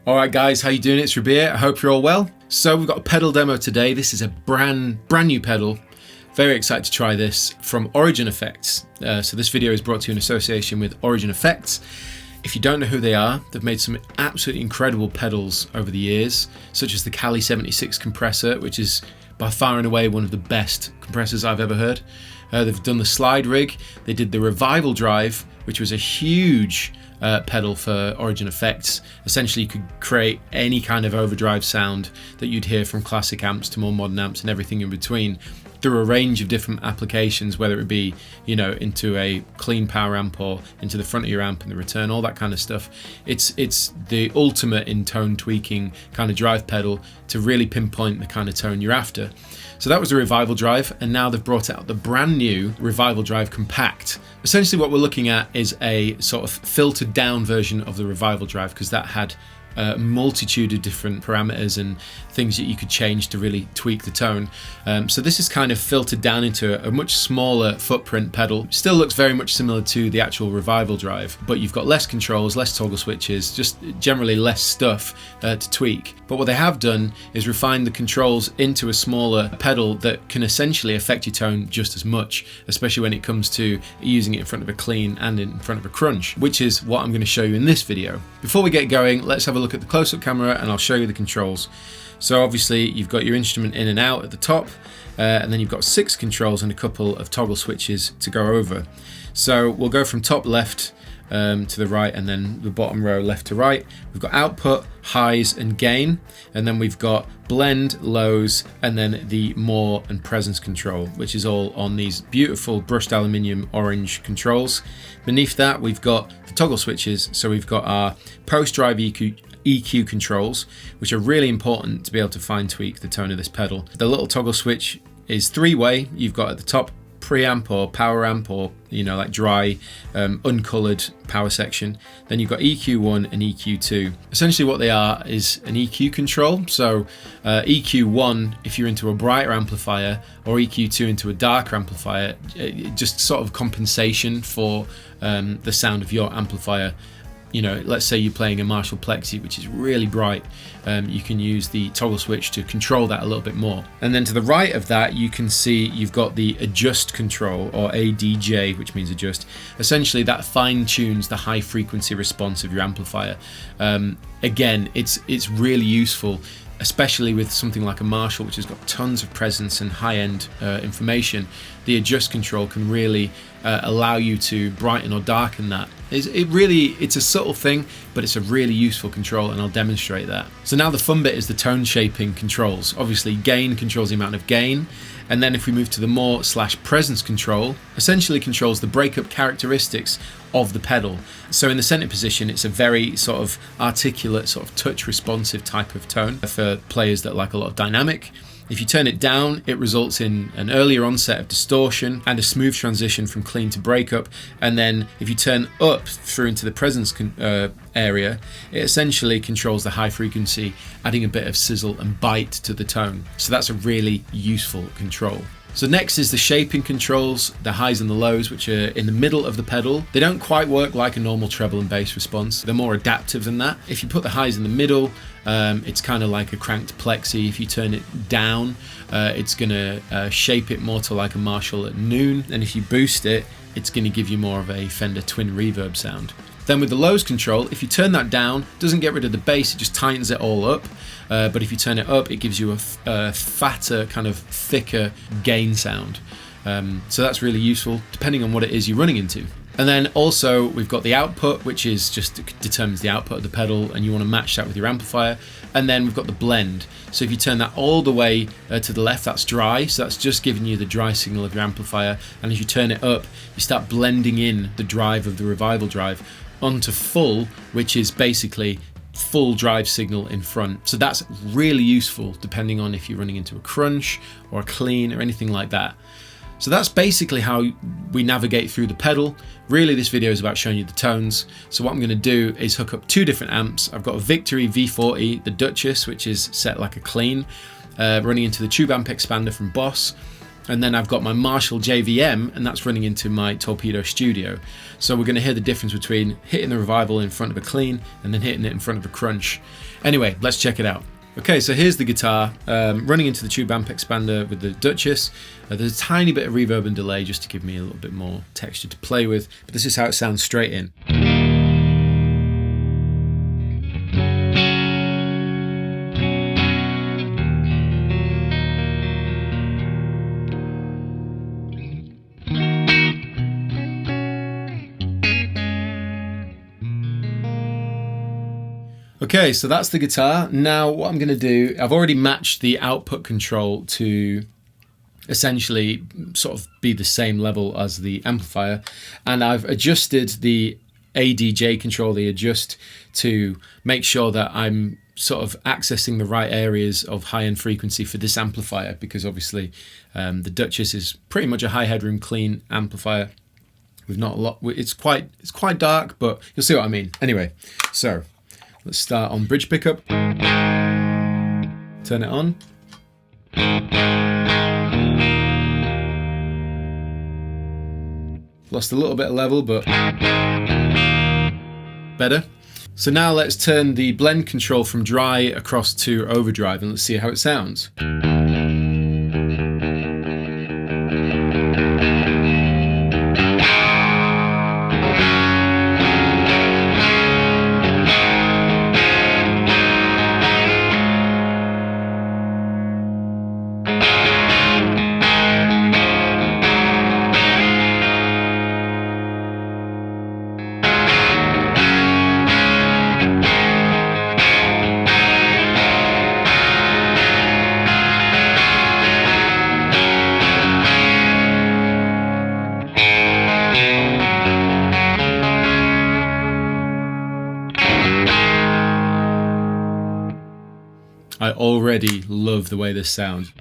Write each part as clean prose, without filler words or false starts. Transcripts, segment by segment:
Alright guys, how you doing? It's Rabea. I hope you're all well. So we've got a pedal demo today. This is a brand new pedal. Very excited to try this from Origin Effects. So this video is brought to you in association with Origin Effects. If you don't know who they are, they've made some absolutely incredible pedals over the years, such as the Kali 76 compressor, which is by far and away one of the best compressors I've ever heard. They've done the slide rig. They did the Revival Drive, which was a huge pedal for Origin Effects. Essentially, you could create any kind of overdrive sound that you'd hear from classic amps to more modern amps and everything in between through a range of different applications, whether it be, you know, into a clean power amp or into the front of your amp and the return, all that kind of stuff. It's the ultimate in tone tweaking kind of drive pedal to really pinpoint the kind of tone you're after. So that was the Revival Drive, and now they've brought out the brand new Revival Drive Compact. Essentially what we're looking at is a sort of filtered down version of the Revival Drive, because that had a multitude of different parameters and things that you could change to really tweak the tone. So this is kind of filtered down into a much smaller footprint pedal. Still looks very much similar to the actual Revival Drive, but you've got less controls, less toggle switches, just generally less stuff to tweak. But what they have done is refine the controls into a smaller pedal that can essentially affect your tone just as much, especially when it comes to using it in front of a clean and in front of a crunch, which is what I'm going to show you in this video. Before we get going, let's have a look at the close-up camera and I'll show you the controls. So obviously you've got your instrument in and out at the top, and then you've got 6 controls and a couple of toggle switches to go over. So we'll go from top left to the right, and then the bottom row left to right. We've got output, highs and gain, and then we've got blend, lows, and then the more and presence control, which is all on these beautiful brushed aluminium orange controls. Beneath that we've got the toggle switches. So we've got our post-drive EQ controls, which are really important to be able to fine tweak the tone of this pedal. The little toggle switch is 3-way. You've got at the top preamp or power amp, or you know, like dry uncolored power section. Then you've got EQ1 and EQ2. Essentially what they are is an EQ control. So EQ1 if you're into a brighter amplifier, or EQ2 into a darker amplifier, just sort of compensation for the sound of your amplifier. You know, let's say you're playing a Marshall Plexi, which is really bright. You can use the toggle switch to control that a little bit more. And then to the right of that, you can see you've got the adjust control, or ADJ, which means adjust. Essentially, that fine tunes the high frequency response of your amplifier. Again, it's really useful, especially with something like a Marshall, which has got tons of presence and high-end information. The adjust control can really allow you to brighten or darken that. It's a subtle thing, but it's a really useful control, and I'll demonstrate that. So now the fun bit is the tone shaping controls. Obviously gain controls the amount of gain, and then if we move to the more / presence control, essentially controls the breakup characteristics of the pedal. So in the center position, it's a very sort of articulate, sort of touch responsive type of tone for players that like a lot of dynamic. If you turn it down, it results in an earlier onset of distortion and a smooth transition from clean to breakup. And then if you turn up through into the presence area, it essentially controls the high frequency, adding a bit of sizzle and bite to the tone. So that's a really useful control. So next is the shaping controls, the highs and the lows, which are in the middle of the pedal. They don't quite work like a normal treble and bass response. They're more adaptive than that. If you put the highs in the middle, it's kind of like a cranked Plexi. If you turn it down, it's going to shape it more to like a Marshall at noon. And if you boost it, it's going to give you more of a Fender twin reverb sound. Then with the lows control, if you turn that down, it doesn't get rid of the bass, it just tightens it all up. But if you turn it up, it gives you a fatter, kind of thicker gain sound. So that's really useful, depending on what it is you're running into. And then also we've got the output, which is just determines the output of the pedal, and you want to match that with your amplifier. And then we've got the blend. So if you turn that all the way to the left, that's dry. So that's just giving you the dry signal of your amplifier. And as you turn it up, you start blending in the drive of the Revival Drive onto full, which is basically full drive signal in front. So that's really useful depending on if you're running into a crunch or a clean or anything like that. So that's basically how we navigate through the pedal. Really, this video is about showing you the tones. So what I'm going to do is hook up 2 different amps. I've got a Victory V40, the Duchess, which is set like a clean, running into the tube amp expander from Boss. And then I've got my Marshall JVM, and that's running into my Torpedo Studio. So we're going to hear the difference between hitting the revival in front of a clean and then hitting it in front of a crunch. Anyway, let's check it out. Okay, so here's the guitar running into the tube amp expander with the Duchess. There's a tiny bit of reverb and delay just to give me a little bit more texture to play with, but this is how it sounds straight in. Okay, so that's the guitar. Now what I'm going to do, I've already matched the output control to essentially sort of be the same level as the amplifier, and I've adjusted the ADJ control, the adjust, to make sure that I'm sort of accessing the right areas of high-end frequency for this amplifier, because obviously the Duchess is pretty much a high headroom clean amplifier with not a lot. It's quite dark, but you'll see what I mean. Anyway, so let's start on bridge pickup. Turn it on. Lost a little bit of level, but better. So now let's turn the blend control from dry across to overdrive, and let's see how it sounds. I already love the way this sounds.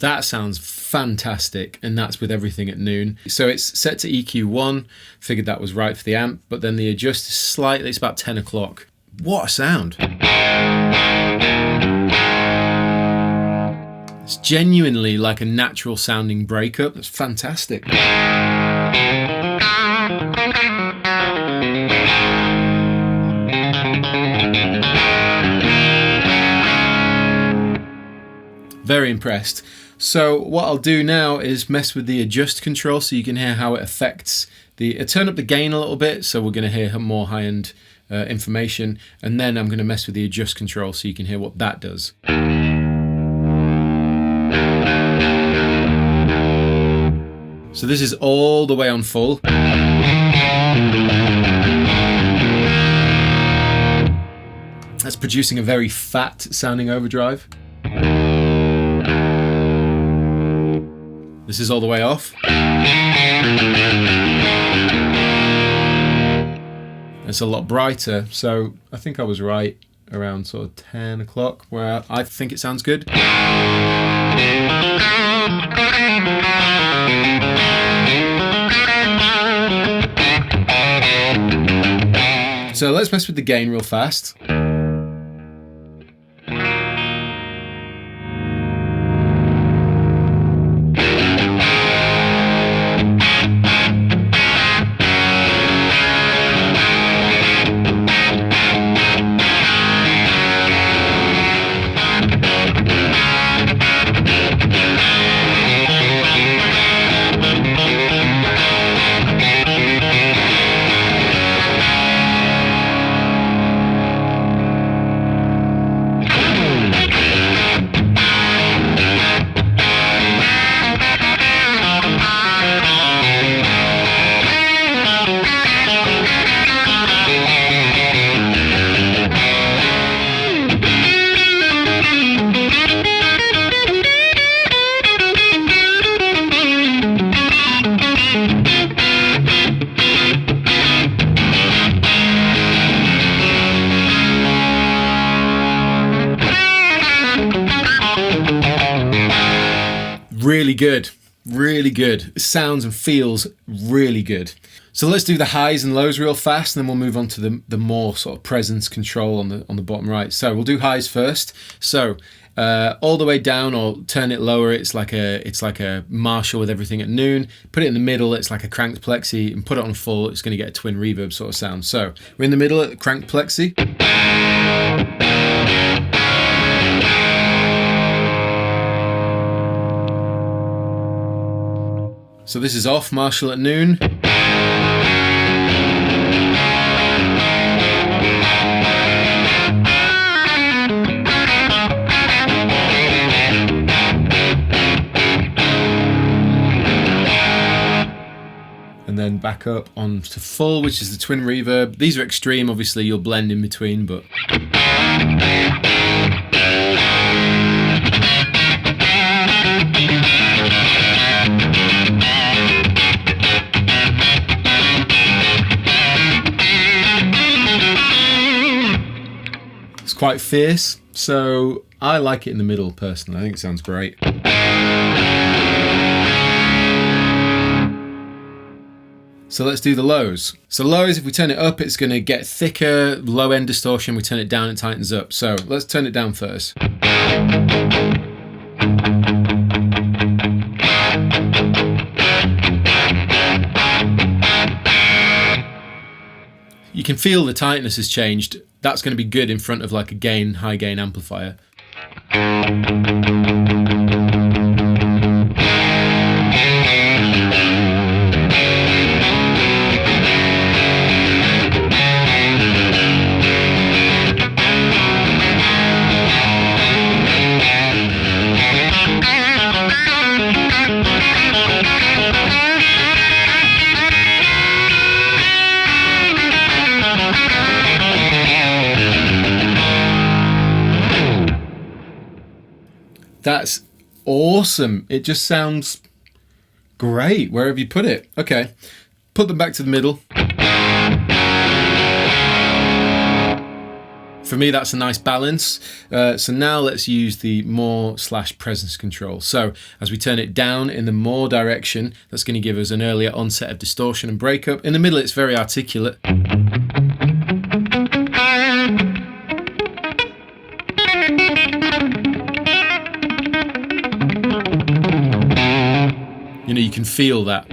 That sounds fantastic, and that's with everything at noon. So it's set to EQ1, figured that was right for the amp, but then the adjust is slightly, it's about 10 o'clock. What a sound. It's genuinely like a natural sounding breakup. That's fantastic. Very impressed. So what I'll do now is mess with the adjust control so you can hear how it affects turn up the gain a little bit, so we're going to hear more high-end information, and then I'm going to mess with the adjust control so you can hear what that does. So this is all the way on full. That's producing a very fat sounding overdrive. This is all the way off. It's a lot brighter, so I think I was right around sort of 10 o'clock where I think it sounds good. So let's mess with the gain real fast. good. Really good. It sounds and feels really good. So let's do the highs and lows real fast, and then we'll move on to the more sort of presence control on the bottom right. So we'll do highs first. So all the way down, or turn it lower, it's like a Marshall with everything at noon. Put it in the middle, it's like a cranked plexi, and put it on full, it's going to get a twin reverb sort of sound. So we're in the middle at the cranked plexi. So this is off, Marshall at noon. And then back up on to full, which is the twin reverb. These are extreme, obviously you'll blend in between, but... quite fierce, so I like it in the middle personally. I think it sounds great. So let's do the lows. So lows, if we turn it up, it's going to get thicker, low end distortion. We turn it down, it tightens up. So let's turn it down first. You can feel the tightness has changed. That's going to be good in front of like a high gain amplifier. That's awesome. It just sounds great wherever you put it. Okay, put them back to the middle. For me, that's a nice balance. So now let's use the more / presence control. So as we turn it down in the more direction, that's going to give us an earlier onset of distortion and breakup. In the middle, it's very articulate. You know, you can feel that.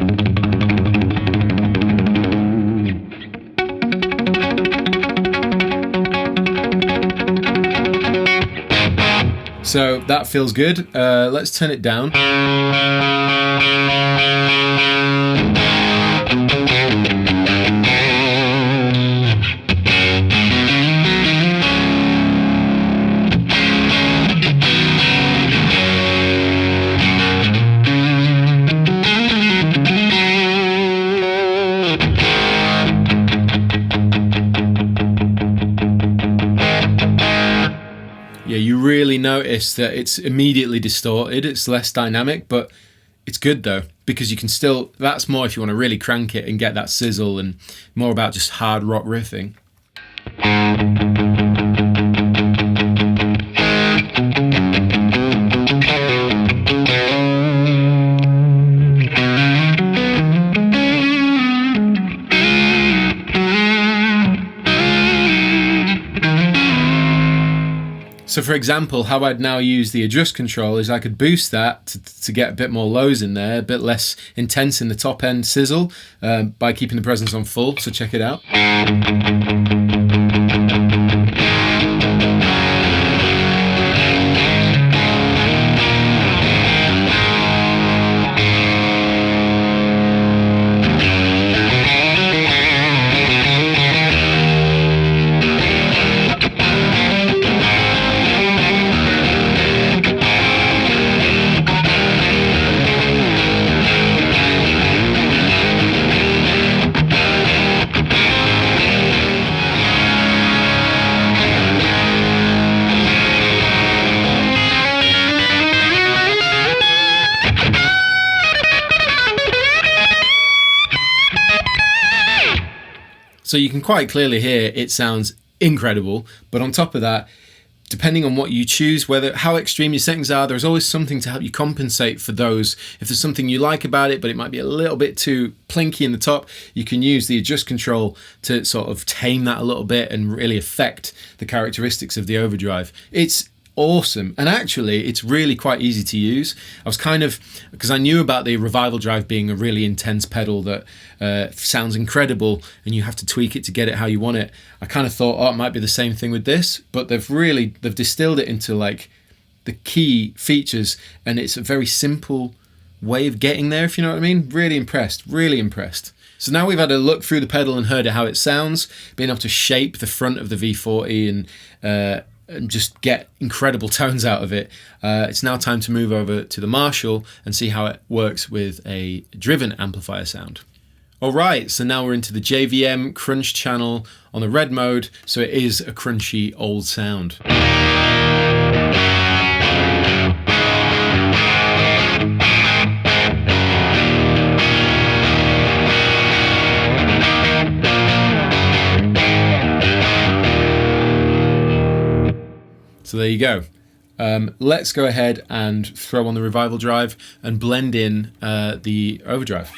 So that feels good. Let's turn it down. Yeah, you really notice that it's immediately distorted, it's less dynamic, but it's good though, because you can still, that's more if you want to really crank it and get that sizzle, and more about just hard rock riffing. So for example, how I'd now use the adjust control is I could boost that to get a bit more lows in there, a bit less intense in the top end sizzle by keeping the presence on full. So check it out. So you can quite clearly hear it sounds incredible, but on top of that, depending on what you choose, how extreme your settings are, there's always something to help you compensate for those. If there's something you like about it, but it might be a little bit too plinky in the top, you can use the adjust control to sort of tame that a little bit and really affect the characteristics of the overdrive. It's awesome, and actually it's really quite easy to use. I was because I knew about the revival drive being a really intense pedal that sounds incredible and you have to tweak it to get it how you want it. I kind of thought, oh, it might be the same thing with this, but they've distilled it into like the key features, and it's a very simple way of getting there, if you know what I mean. Really impressed. So now we've had a look through the pedal and heard how it sounds, being able to shape the front of the V40 and just get incredible tones out of it. It's now time to move over to the Marshall and see how it works with a driven amplifier sound. Alright, so now we're into the JVM crunch channel on the red mode, so it is a crunchy old sound. So there you go. Let's go ahead and throw on the revival drive and blend in the overdrive.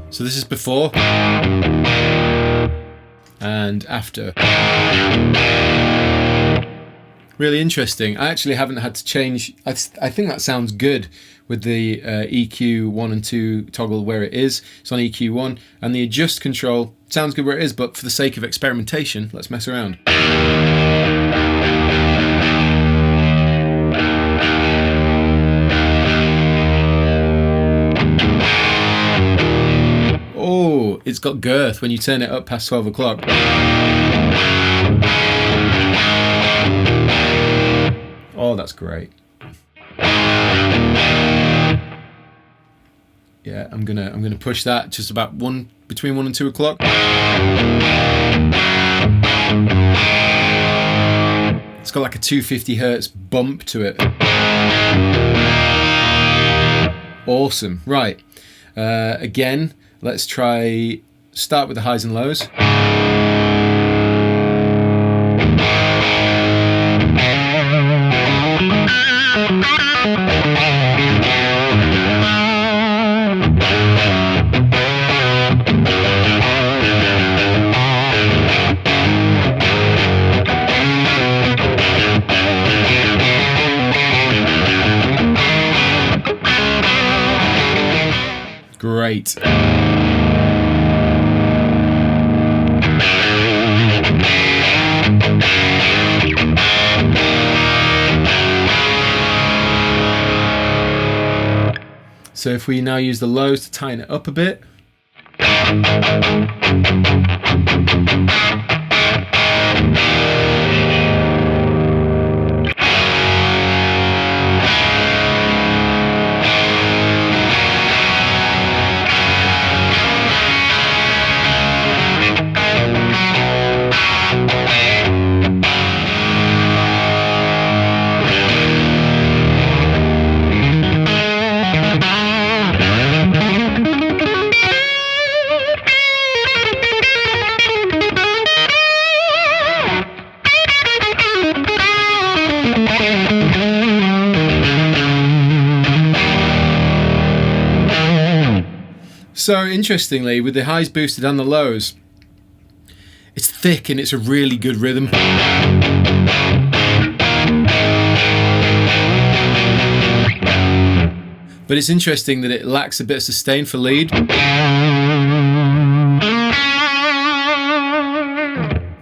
So this is before and after. Really interesting. I actually haven't had to change. I think that sounds good with the EQ 1 and 2 toggle where it is. It's on EQ 1, and the adjust control sounds good where it is, but for the sake of experimentation, let's mess around. Oh, it's got girth when you turn it up past 12 o'clock. Oh, that's great. Yeah, I'm gonna push that just about between 1 and 2 o'clock. It's got like a 250 hertz bump to it. Awesome. Right. Again, let's start with the highs and lows. Great. So if we now use the lows to tighten it up a bit. So interestingly, with the highs boosted and the lows, it's thick and it's a really good rhythm. But it's interesting that it lacks a bit of sustain for lead.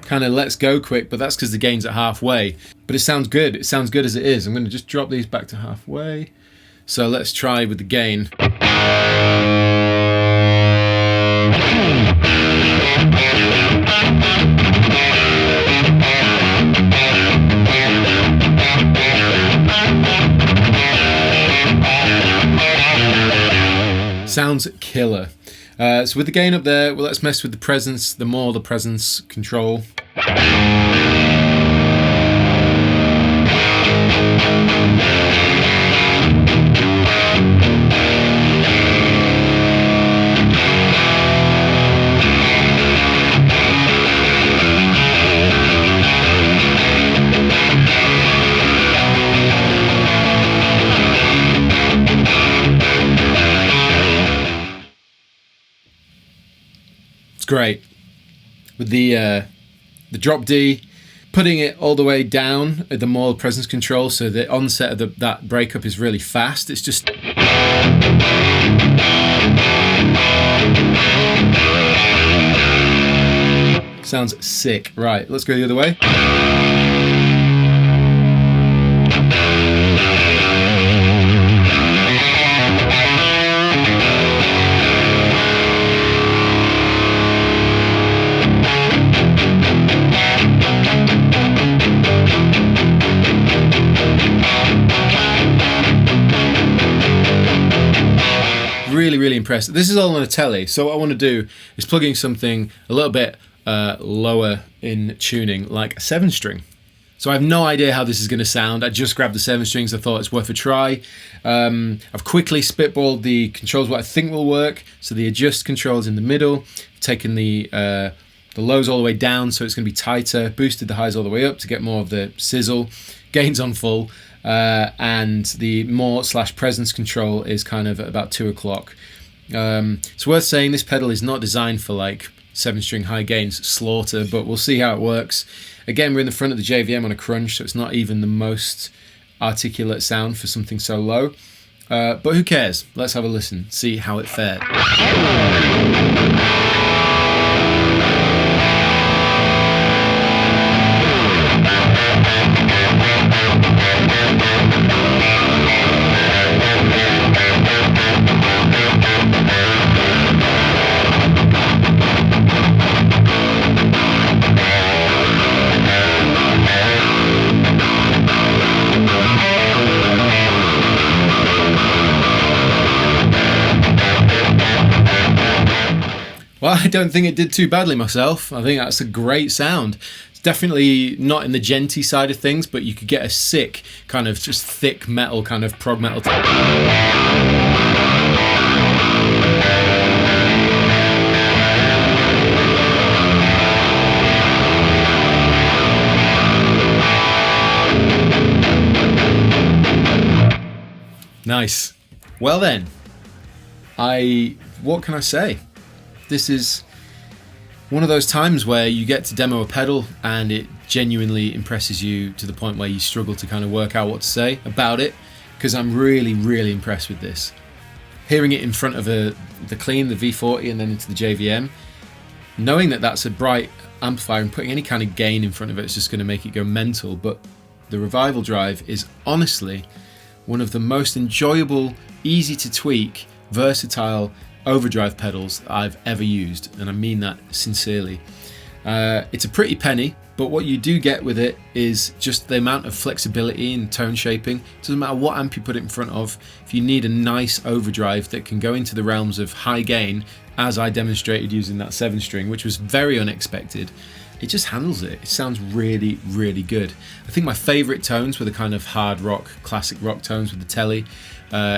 Kind of lets go quick, but that's because the gain's at halfway. But it sounds good. It sounds good as it is. I'm going to just drop these back to halfway. So let's try with the gain. Sounds killer. So with the gain up there, well, let's mess with the presence, the presence control. It's great with the drop D, putting it all the way down at the more presence control, so the onset of that breakup is really fast. It's just sounds sick. Right, let's go the other way. Really impressed. This is all on a telly, so what I want to do is plug in something a little bit lower in tuning, like a 7-string. So I have no idea how this is going to sound. I just grabbed the 7 strings. I thought it's worth a try. I've quickly spitballed the controls, what I think will work. So the adjust controls in the middle, taken the lows all the way down, so it's going to be tighter, boosted the highs all the way up to get more of the sizzle, gains on full, and the more / presence control is kind of at about 2 o'clock. It's worth saying this pedal is not designed for like 7-string high gains slaughter, but we'll see how it works. Again, we're in the front of the JVM on a crunch, so it's not even the most articulate sound for something so low. But who cares? Let's have a listen, see how it fared. Well, I don't think it did too badly myself. I think that's a great sound. It's definitely not in the djenty side of things, but you could get a sick kind of just thick metal, kind of prog metal. Nice. Well then, what can I say? This is one of those times where you get to demo a pedal and it genuinely impresses you to the point where you struggle to kind of work out what to say about it, because I'm really impressed with this. Hearing it in front of the clean, the V40, and then into the JVM, knowing that that's a bright amplifier and putting any kind of gain in front of it is just going to make it go mental, but the Revival Drive is honestly one of the most enjoyable, easy to tweak, versatile overdrive pedals I've ever used, and I mean that sincerely. It's a pretty penny, but what you do get with it is just the amount of flexibility and tone shaping. It doesn't matter what amp you put it in front of. If you need a nice overdrive that can go into the realms of high gain, as I demonstrated using that 7-string, which was very unexpected, it just handles it. It sounds really good. I think my favorite tones were the kind of hard rock, classic rock tones with the telly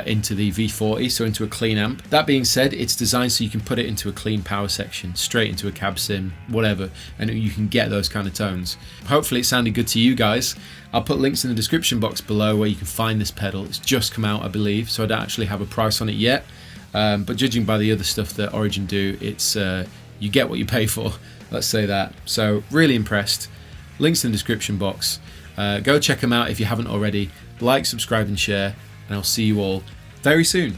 into the V40, so into a clean amp. That being said, it's designed so you can put it into a clean power section, straight into a cab sim, whatever, and you can get those kind of tones. Hopefully it sounded good to you guys. I'll put links in the description box below where you can find this pedal. It's just come out, I believe, so I don't actually have a price on it yet. But judging by the other stuff that Origin do, it's you get what you pay for, let's say that. So really impressed. Links in the description box. Go check them out if you haven't already. Like, subscribe and share, and I'll see you all very soon.